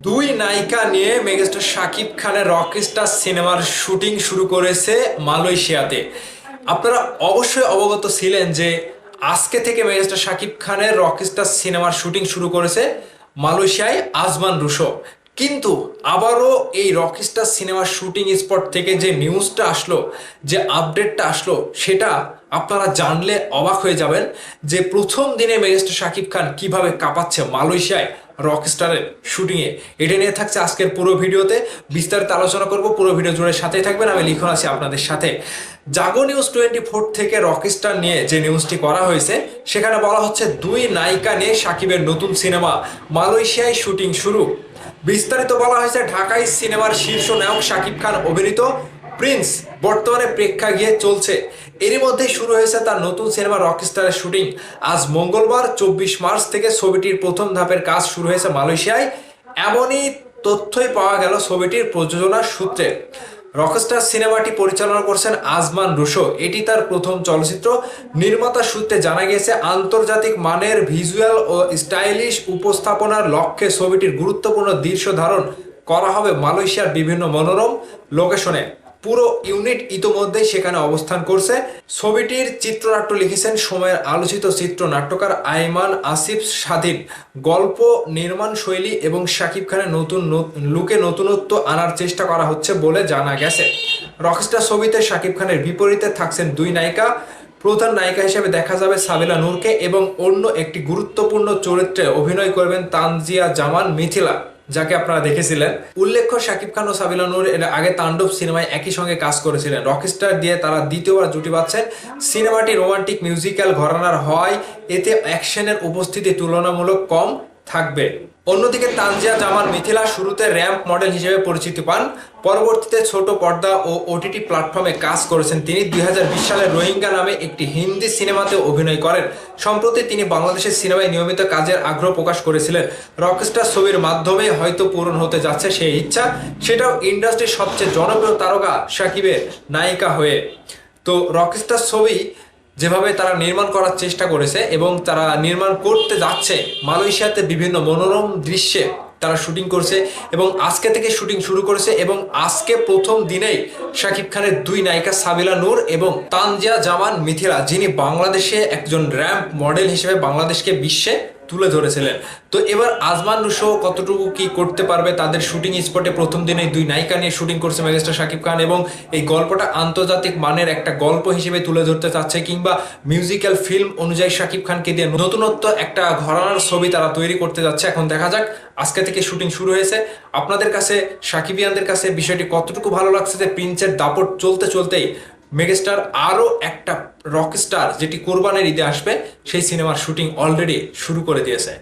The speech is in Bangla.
দুই নায়িকা নিয়ে মেগাস্টার শাকিব খানের রকস্টার সিনেমার শুটিং শুরু করেছে মালয়েশিয়াতে। আপনারা অবশ্যই অবগত ছিলেন যে আজকে থেকে মেগাস্টার শাকিব খানের রকস্টার সিনেমার শুটিং শুরু করেছে মালয়েশিয়ায় আজমান রুশো। কিন্তু আবারও এই রকস্টার সিনেমার শুটিং স্পট থেকে যে নিউজটা আসলো, যে আপডেটটা আসলো, সেটা আপনারা জানলে অবাক হয়ে যাবেন যে প্রথম দিনে মেগাস্টার শাকিব খান কিভাবে কাঁপাচ্ছে মালয়েশিয়ায় রকস্টারের শুটিংয়ে। এটা নিয়ে থাকছে আজকের পুরো ভিডিওতে, বিস্তারিত আলোচনা করব। পুরো ভিডিও জুড়ে সাথেই থাকবেন, আমি লিখন আছি আপনাদের সাথে। জাগো নিউজ 24 থেকে রকস্টার নিয়ে যে নিউজটি করা হয়েছে সেখানে বলা হচ্ছে দুই নায়িকা নিয়ে শাকিবের নতুন সিনেমা মালয়েশিয়ায় শুটিং শুরু। বিস্তারিত বলা হয়েছে ঢাকায় সিনেমার শীর্ষ নায়ক শাকিব খান অভিনীত প্রিন্স বর্তমানে প্রেক্ষাগৃহে চলছে। এরই মধ্যে শুরু হয়েছে তার নতুন সিনেমা রকস্টারের শুটিং। আজ মঙ্গলবার 24 মার্চ থেকে ছবিটির প্রথম ধাপের কাজ শুরু হয়েছে মালয়েশিয়ায়। এমনই তথ্যই পাওয়া গেল ছবিটির প্রযোজনা সূত্রে। রকস্টার সিনেমাটি পরিচালনা করছেন আজমান রুশো। এটি তার প্রথম চলচ্চিত্র। নির্মাতা সূত্রে জানা গেছে আন্তর্জাতিক মানের ভিজুয়াল ও স্টাইলিশ উপস্থাপনার লক্ষ্যে ছবিটির গুরুত্বপূর্ণ দৃশ্য ধারণ করা হবে মালয়েশিয়ার বিভিন্ন মনোরম লোকেশনে। পুরো ইউনিট ইতোমধ্যেই সেখানে অবস্থান করছে। ছবিটির চিত্রনাট্য লিখেছেন সময়ের আলোচিত চিত্রনাট্যকার আইমান আসিফ স্বাধীন। গল্প, নির্মাণ শৈলী এবং শাকিব খানের নতুন লুকে নতুনত্ব আনার চেষ্টা করা হচ্ছে বলে জানা গেছে। রকস্টার ছবিতে শাকিব খানের বিপরীতে থাকছেন দুই নায়িকা। প্রধান নায়িকা হিসেবে দেখা যাবে সাবিলা নূরকে এবং অন্য একটি গুরুত্বপূর্ণ চরিত্রে অভিনয় করবেন তানজিয়া জামান মিথিলা, যাকে আপনারা দেখেছিলেন। উল্লেখ্য, শাকিব খান ও সাবিলা নূর এর আগে তাণ্ডব সিনেমায় একই সঙ্গে কাজ করেছিলেন। রকস্টার দিয়ে তারা দ্বিতীয়বার জুটি বাঁধছেন। সিনেমাটি রোমান্টিক মিউজিক্যাল ঘরানার হয়, এতে অ্যাকশনের উপস্থিতি তুলনামূলক কম থাকবে। অন্যদিকে তানজিয়া জামান মিথিলা শুরুতে র্যাম্প মডেল হিসেবে পরিচিতি পান। পরবর্তীতে ছোট পর্দা ও ওটিটি প্ল্যাটফর্মে কাজ করেছেন তিনি। 2020 সালে রোহিঙ্গা নামে একটি হিন্দি সিনেমাতে অভিনয় করেন। সম্প্রতি তিনি বাংলাদেশের সিনেমায় নিয়মিত কাজের আগ্রহ প্রকাশ করেছিলেন। রকস্টার ছবির মাধ্যমে হয়তো পূরণ হতে যাচ্ছে সেই ইচ্ছা, সেটাও ইন্ডাস্ট্রির সবচেয়ে জনপ্রিয় তারকা শাকিবের নায়িকা হয়ে। তো রকস্টার ছবি যেভাবে তারা নির্মাণ করার চেষ্টা করেছে এবং তারা নির্মাণ করতে যাচ্ছে মালয়েশিয়াতে বিভিন্ন মনোরম দৃশ্যে তারা শুটিং করছে এবং আজকে থেকে শুটিং শুরু করেছে। এবং আজকে প্রথম দিনেই শাকিব খানের দুই নায়িকা সাবিলা নূর এবং তানজিয়া জামান মিথিলা, যিনি বাংলাদেশে একজন র্যাম্প মডেল হিসেবে বাংলাদেশকে বিশ্বে তুলে ধরেছিলেন। তো এবার আজমান রুশো কতটুকু কি করতে পারবে, তাদের শুটিং স্পটে প্রথম দিনে দুই নায়িকা নিয়ে শুটিং করছে মেগাস্টার শাকিব খান এবং এই গল্পটা আন্তর্জাতিক মানের একটা গল্প হিসেবে তুলে ধরতে চাচ্ছে, কিংবা মিউজিক্যাল ফিল্ম অনুযায়ী শাকিব খানকে দিয়ে নতুনত্ব একটা ঘরানার ছবি তারা তৈরি করতে যাচ্ছে। এখন দেখা যাক, আজকে থেকে শুটিং শুরু হয়েছে। আপনাদের কাছে, সাকিবিয়ানদের কাছে বিষয়টি কতটুকু ভালো লাগছে যে প্রিন্সের দাপট চলতে চলতেই মেগাস্টার আরও একটা রকস্টার, যেটি কোরবানের ঈদে আসবে, সেই সিনেমার শুটিং অলরেডি শুরু করে দিয়েছে।